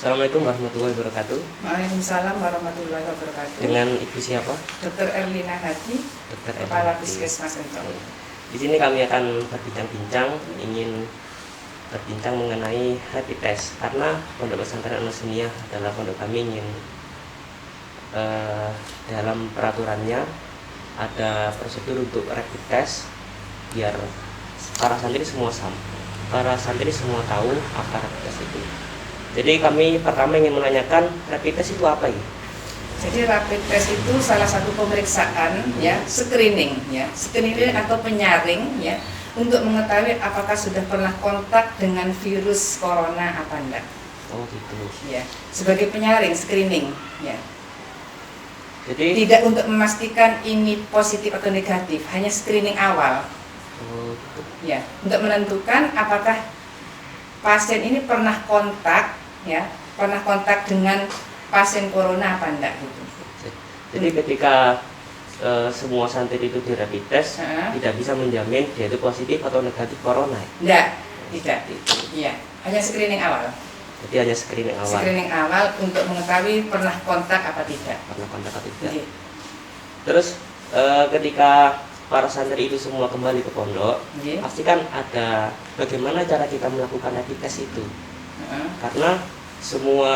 Assalamualaikum warahmatullahi wabarakatuh. Waalaikumsalam warahmatullahi wabarakatuh. Dengan Ibu siapa? Dr. Erlina Hadi, Dr. Kepala Edi. Puskesmas Entong. Di sini kami akan berbincang-bincang, ingin berbincang mengenai rapid test karena Pondok Pesantren Al-Sunniyah adalah pondok kami ingin dalam peraturannya ada prosedur untuk rapid test biar para santri semua tahu apa rapid test itu. Jadi kami pertama ingin menanyakan rapid test itu apa ya? Jadi rapid test itu salah satu pemeriksaan ya, screening atau penyaring ya, untuk mengetahui apakah sudah pernah kontak dengan virus corona apa enggak. Oh gitu. Ya, sebagai penyaring screening ya. Jadi Tidak untuk memastikan ini positif atau negatif, hanya screening awal. oh, gitu. Ya, untuk menentukan apakah pasien ini pernah kontak dengan pasien corona apa enggak gitu. Jadi ketika semua santri itu di rapid test tidak bisa menjamin dia itu positif atau negatif corona. Tidak. Iya, hanya screening awal. Jadi hanya screening awal. Screening awal untuk mengetahui pernah kontak apa tidak. Pernah kontak atau tidak. Iya. Terus ketika para santri itu semua kembali ke pondok, Iya. pasti kan ada bagaimana cara kita melakukan rapid test itu. Karena semua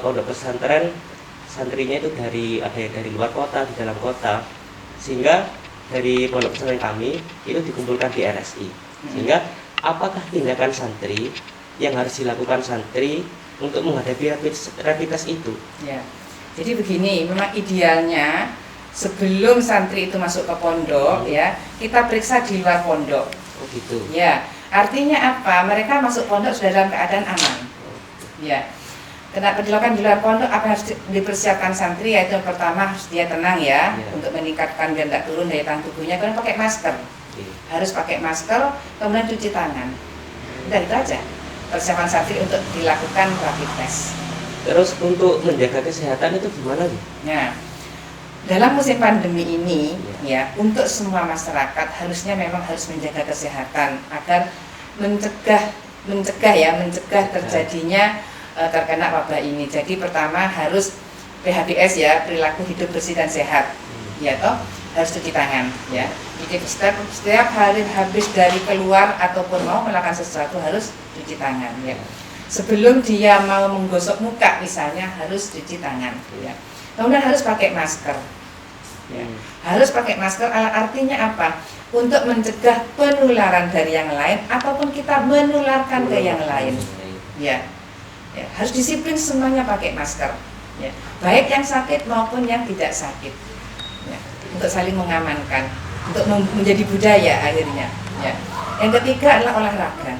pondok pesantren santrinya itu ada yang dari luar kota, di dalam kota, sehingga dari pondok pesantren kami itu dikumpulkan di RSI. Sehingga apakah tindakan santri yang harus dilakukan santri untuk menghadapi rapid test itu? Ya. Jadi begini, memang idealnya sebelum santri itu masuk ke pondok ya, kita periksa di luar pondok. Oh gitu. Ya, artinya apa? Mereka masuk pondok sudah dalam keadaan aman. Ya. Kenapa dilakukan di luar pondok? Apa yang harus dipersiapkan santri? Yaitu yang pertama harus dia tenang ya, untuk meningkatkan biar tidak turun daya tahan tubuhnya. Kemudian pakai masker, harus pakai masker, kemudian cuci tangan. Udah itu aja persiapan santri untuk dilakukan rapid test. Terus untuk menjaga kesehatan itu gimana nih? Nah, dalam musim pandemi ini ya, untuk semua masyarakat harusnya memang harus menjaga kesehatan agar mencegah terjadinya terkena wabah ini. Jadi pertama harus PHBS ya, perilaku hidup bersih dan sehat. Ya toh, harus cuci tangan ya. Jadi setiap hari habis dari keluar ataupun mau melakukan sesuatu harus cuci tangan ya. Sebelum dia mau menggosok muka misalnya harus cuci tangan ya. Kemudian harus pakai masker. Ya. Harus pakai masker artinya apa? Untuk mencegah penularan dari yang lain ataupun kita menularkan ke yang lain. Ya. Ya, harus disiplin semuanya pakai masker. Ya. Baik yang sakit maupun yang tidak sakit. Ya. Untuk saling mengamankan, untuk menjadi budaya akhirnya. Ya. Yang ketiga adalah olahraga.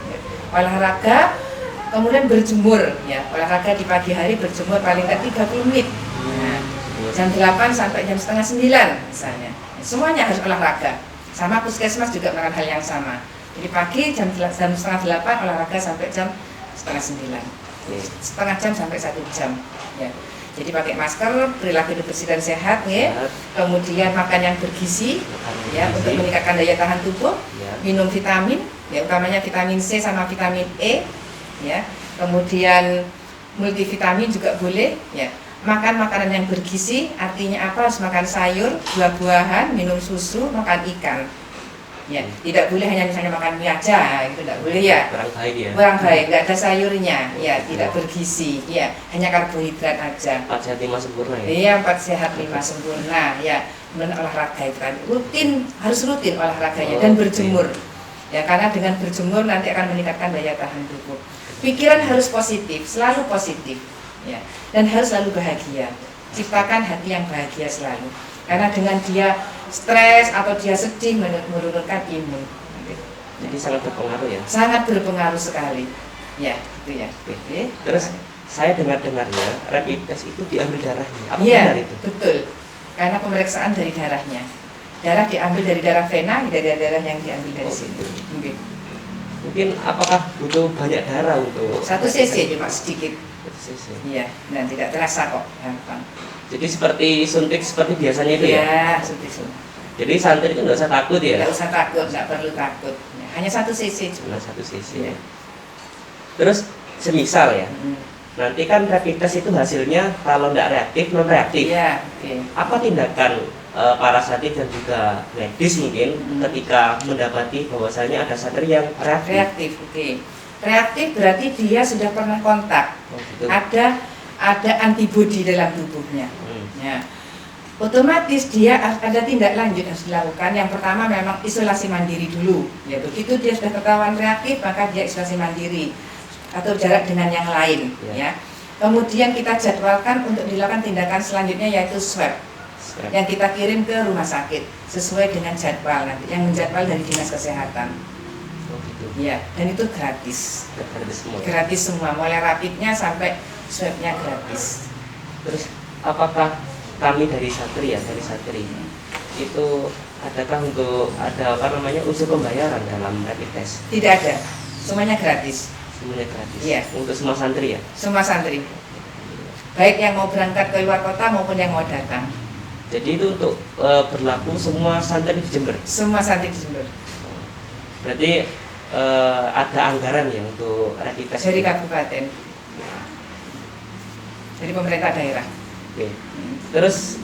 Ya. Olahraga, kemudian berjemur. Ya. Olahraga di pagi hari berjemur paling tidak 30 menit. Nah, jam 8 sampai jam setengah 9 misalnya. Semuanya harus olahraga. Sama puskesmas juga melakukan hal yang sama. Jadi pagi jam setengah 8 olahraga sampai jam setengah 9. Setengah jam sampai 1 jam. Ya. Jadi pakai masker, perilaku hidup bersih dan sehat, ya. Kemudian makan yang bergizi, ya, untuk meningkatkan daya tahan tubuh. Minum vitamin, ya, utamanya vitamin C sama vitamin E, ya. Kemudian multivitamin juga boleh, ya. Makan makanan yang bergizi, artinya apa? Harus makan sayur, buah-buahan, minum susu, makan ikan. Ya, tidak boleh hanya misalnya makan mie aja, itu tidak boleh ya. Kurang baik ya. Kurang baik, nggak ada sayurnya, ya, tidak bergizi, ya, hanya karbohidrat aja. 4 sehat 5 sempurna ya. Iya, 4 sehat 5 sempurna, ya. Kemudian olahraga itu kan harus rutin olahraganya dan berjemur. Ya, karena dengan berjemur nanti akan meningkatkan daya tahan tubuh. Pikiran harus positif, selalu positif, ya, dan harus selalu bahagia. Ciptakan hati yang bahagia selalu. Karena dengan dia stres atau dia sedih menurunkan imun. Jadi sangat berpengaruh ya. Sangat berpengaruh sekali. Ya, itu ya. Oke. Terus saya dengarnya rapid test itu diambil darahnya. Apa Iya, benar itu? betul. Karena pemeriksaan dari darahnya. Darah diambil dari darah vena, dari darah yang diambil dari situ. Mungkin. Mungkin apakah butuh banyak darah untuk 1 cc cuma sedikit. 1 cc. Iya, dan tidak terasa kok, gampang. Jadi seperti suntik seperti biasanya itu ya? Iya, suntik. Jadi santri itu nggak usah takut ya? Nggak usah takut, nggak perlu takut. Ya, hanya 1 cc cuma. Cuma 1 cc. Iya. Terus semisal ya, nanti kan rapid test itu hasilnya kalau tidak reaktif, non reaktif. Iya, Apa tindakan para santri dan juga medis mungkin ketika mendapati bahwasanya ada santri yang reaktif? Reaktif, reaktif berarti dia sudah pernah kontak, gitu. ada antibodi dalam tubuhnya. Ya. Otomatis dia ada tindak lanjut yang harus dilakukan. Yang pertama memang isolasi mandiri dulu. Ya, begitu dia sudah ketahuan reaktif, maka dia isolasi mandiri atau jarak dengan yang lain. Ya. Kemudian kita jadwalkan untuk dilakukan tindakan selanjutnya yaitu swab. Yang kita kirim ke rumah sakit sesuai dengan jadwal nanti yang menjadwal dari dinas kesehatan. Ya, dan itu gratis. Gratis semua, mulai rapidnya sampai swabnya gratis. Terus apakah kami dari santri itu adakah unsur pembayaran dalam rapid test? Tidak ada, semuanya gratis. Semuanya gratis. Iya. Untuk semua santri ya? Semua santri. Baik yang mau berangkat ke luar kota maupun yang mau datang. Jadi itu untuk berlaku semua santri di Jember? Semua santri di Jember. Berarti ada anggaran ya untuk rapid test? Dari kabupaten. Dari pemerintah daerah. Oke. Terus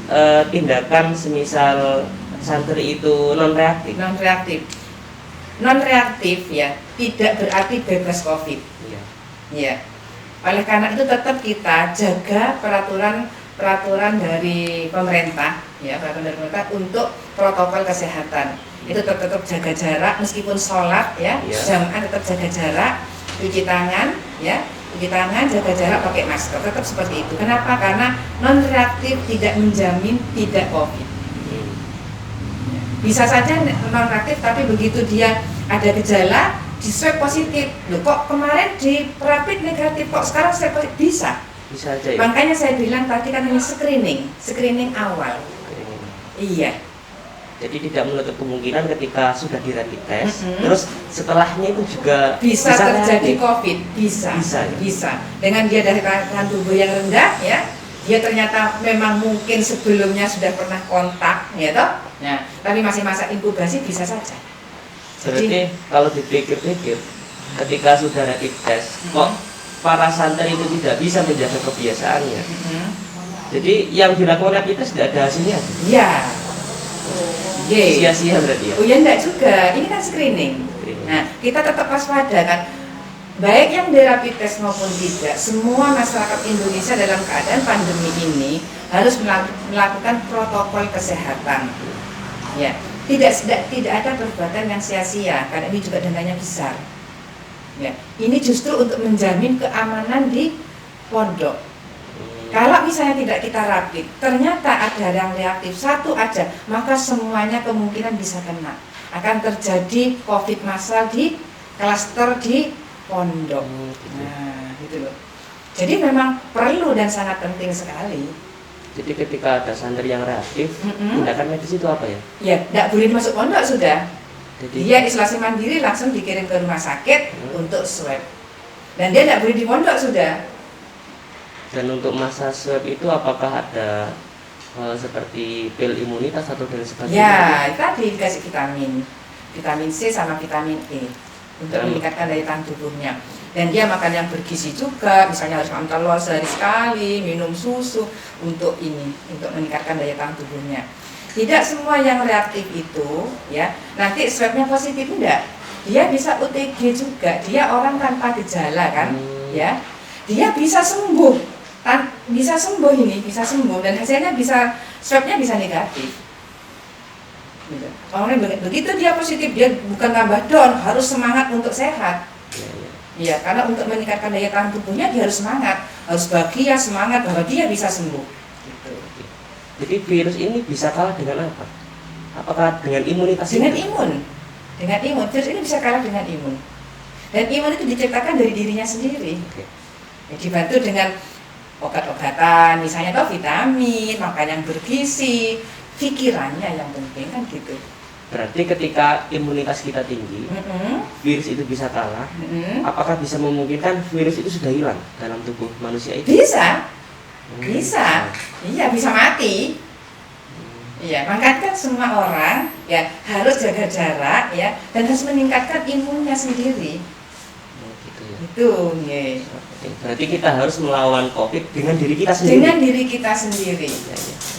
tindakan semisal santri itu non reaktif? Non reaktif ya, tidak berarti bebas COVID. Iya. Ya. Oleh karena itu tetap kita jaga peraturan dari pemerintah, ya peraturan dari pemerintah untuk protokol kesehatan. Itu tetap jaga jarak meskipun sholat ya, jamaah tetap jaga jarak, cuci tangan ya. Cuci tangan, jaga jarak, pakai masker, tetap seperti itu. Kenapa? Karena non reaktif tidak menjamin tidak COVID. Bisa saja non reaktif, tapi begitu dia ada gejala, di swab positif. Loh kok kemarin di rapid negatif, kok sekarang swab positif? Bisa aja ya? Makanya saya bilang tadi kan ini screening awal. Iya. Jadi tidak menutup kemungkinan ketika sudah di rapid test, terus setelahnya itu juga bisa terjadi COVID, bisa. Dengan dia dari tahan tubuh yang rendah, ya, dia ternyata memang mungkin sebelumnya sudah pernah kontak, ya toh. Nah, tapi masih masa inkubasi bisa saja. Berarti kalau dipikir-pikir, ketika sudah rapid test, kok para santri itu tidak bisa menjaga kebiasaannya? Jadi yang dilakukan rapid test tidak ada hasilnya? Iya. Sia-sia berarti ya? Oh ya enggak juga, ini kan screening. Nah, kita tetap waspada kan. Baik yang di rapid test maupun tidak, semua masyarakat Indonesia dalam keadaan pandemi ini harus melakukan protokol kesehatan. Ya, tidak ada perbuatan yang sia-sia karena ini juga dendanya besar. Ya, ini justru untuk menjamin keamanan di pondok. Kalau misalnya tidak kita rapid, ternyata ada yang reaktif satu aja, maka semuanya kemungkinan bisa kena. Akan terjadi COVID massal di klaster di pondok. Nah, gitu loh. Jadi memang perlu dan sangat penting sekali. Jadi ketika ada santri yang reaktif, tindakan medis itu apa ya? Ya, tidak boleh masuk pondok sudah. Jadi, dia isolasi mandiri langsung dikirim ke rumah sakit untuk swab. Dan dia tidak boleh di pondok sudah. Dan untuk masa swab itu apakah ada seperti pil imunitas atau dan sebagainya? Ya, tadi dikasih vitamin C sama vitamin E untuk meningkatkan daya tahan tubuhnya. Dan dia makan yang bergizi juga, misalnya harus makan telur sehari sekali, minum susu untuk meningkatkan daya tahan tubuhnya. Tidak semua yang reaktif itu, ya, nanti swabnya positif enggak. Dia bisa OTG juga, dia orang tanpa gejala kan, ya, dia bisa sembuh. Bisa sembuh dan hasilnya swabnya bisa negatif. Begitu dia positif, dia bukan tambah down, harus semangat untuk sehat. Iya, karena untuk meningkatkan daya tahan tubuhnya dia harus semangat, harus bahagia, semangat bahwa dia bisa sembuh. Gitu. Jadi virus ini bisa kalah dengan apa? Apakah dengan imunitas? Dengan imun. Virus ini bisa kalah dengan imun. Dan imun itu diciptakan dari dirinya sendiri. Ya, dibantu dengan obat-obatan, misalnya vitamin, makan yang bergizi, pikirannya yang penting kan gitu. Berarti ketika imunitas kita tinggi, virus itu bisa kalah. Apakah bisa memungkinkan virus itu sudah hilang dalam tubuh manusia itu? Bisa. Iya, bisa mati. Iya, makanya kan semua orang ya harus jaga jarak ya dan harus meningkatkan imunnya sendiri. Gitu ya. Itu Gitu, nggih. Berarti kita harus melawan COVID dengan diri kita sendiri. Dengan diri kita sendiri.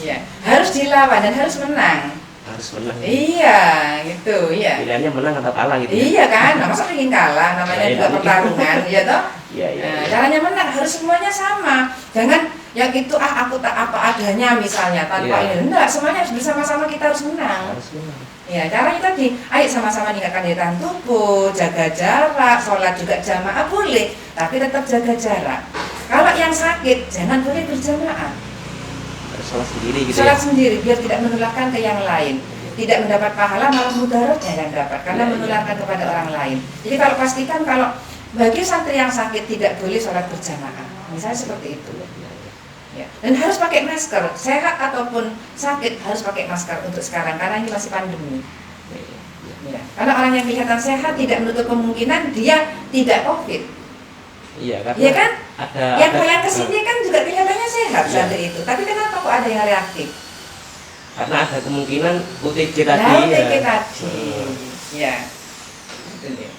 Ya. Harus dilawan dan harus menang. Harus menang. Iya, gitu, iya. Pilihannya menang atau kalah gitu. Iya kan, nah, masa ingin kalah, namanya juga pertarungan, ya toh? Iya, iya. Nah, caranya menang harus semuanya sama. Jangan yang itu aku tak apa adanya misalnya tanpa ini. Enggak, semuanya harus bersama-sama, kita harus menang. Harus menang. Ya, caranya tadi, ayo sama-sama meningkatkan daya tahan tubuh, jaga jarak, sholat juga jamaah boleh, tapi tetap jaga jarak. Kalau yang sakit, jangan boleh berjamaah. Harus sholat sendiri gitu. Sholat ya? sendiri, biar tidak menularkan ke yang lain. Tidak mendapat pahala, malah mudaratnya yang dapat, karena menularkan kepada orang lain. Jadi kalau pastikan kalau bagi santri yang sakit tidak boleh sholat berjamaah, misalnya seperti itu. Ya. Dan harus pakai masker, sehat ataupun sakit harus pakai masker untuk sekarang karena ini masih pandemi. Ya. Karena orang yang kelihatan sehat tidak menutup kemungkinan dia tidak COVID. Iya, karena ya kan? Yang kalian kesini kan juga kelihatannya sehat santri itu, tapi kenapa kok ada yang reaktif? Karena ada kemungkinan OTG tadi. Nah, OTG tadi. Ya.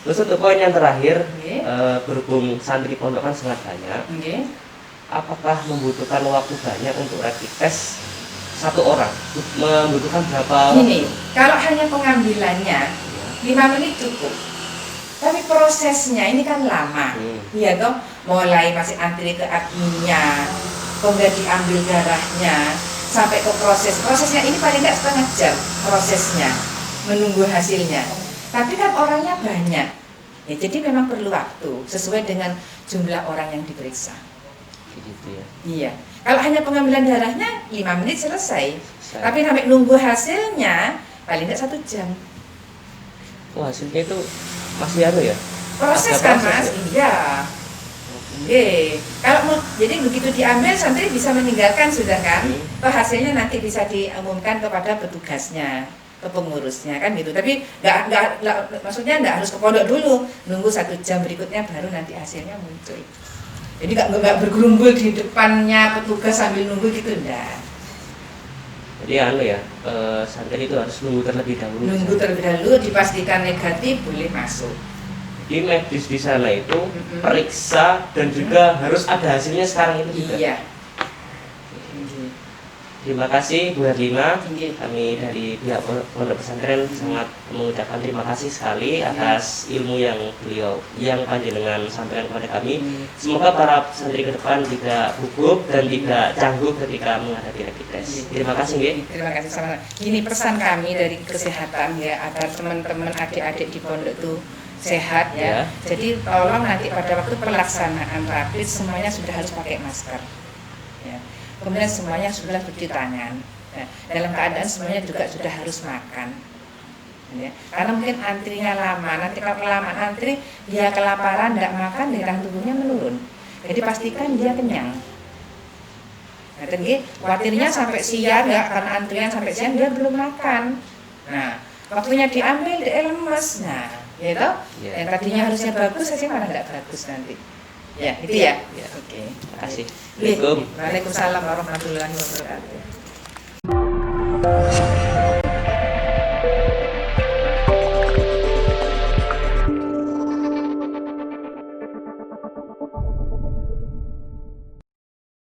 Terus untuk poin yang terakhir, berhubung santri pondok kan sangat banyak. Apakah membutuhkan waktu banyak untuk rapid test satu orang? Membutuhkan berapa? Ini, kalau hanya pengambilannya 5 menit cukup. Tapi prosesnya ini kan lama. Iya toh, mulai masih antri ke adminnya, kemudian diambil darahnya, sampai ke prosesnya ini paling nggak setengah jam prosesnya, menunggu hasilnya. Tapi kan orangnya banyak, ya, jadi memang perlu waktu sesuai dengan jumlah orang yang diperiksa. Gitu ya. Iya. Kalau hanya pengambilan darahnya 5 menit selesai. Tapi sampai nunggu hasilnya paling nggak 1 jam. Wah, hasilnya itu masih ya? Proses kan mas? Ya? Iya. Oke. Kalau jadi begitu diambil santri bisa meninggalkan sudah kan? Toh hasilnya nanti bisa diumumkan kepada petugasnya, ke pengurusnya kan gitu. Tapi maksudnya nggak harus ke pondok dulu. Nunggu 1 jam berikutnya baru nanti hasilnya muncul. Jadi nggak bergerumbul di depannya petugas sambil nunggu gitu, enggak. Jadi santri itu harus nunggu terlebih dahulu. Nunggu terlebih dahulu, dipastikan negatif boleh masuk. Di medis di sana itu periksa dan juga harus ada hasilnya sekarang itu juga. Iya. Terima kasih Bu Herlina. Kami dari pihak Pondok Pesantren sangat mengucapkan terima kasih sekali atas ilmu yang beliau panjenengan sampaikan kepada kami. Semoga para santri ke depan tidak gugup dan tidak canggung ketika menghadapi rapid test. Terima kasih, Nggih. Terima kasih sama. Ini pesan kami dari kesehatan ya, agar teman-teman adik-adik di pondok itu sehat ya. Jadi tolong nanti pada waktu pelaksanaan rapid semuanya sudah harus pakai masker. Ya. Kemudian semuanya sudah cuci tangan. Nah, dalam keadaan semuanya juga sudah harus makan. Ya. Karena mungkin antrinya lama. Nanti kalau kelamaan antri, dia kelaparan, tidak makan, daya tahan tubuhnya menurun. Jadi pastikan dia kenyang. Nah, jadi khawatirnya sampai siang ya, karena antrian sampai siang dia belum makan. Nah, waktunya diambil dia lemes. Nah, ya toh, yang tadinya harusnya bagus, saya malah tidak bagus nanti. Ya, itu ya. Oke. Terima kasih. Waalaikumsalam warahmatullahi wabarakatuh.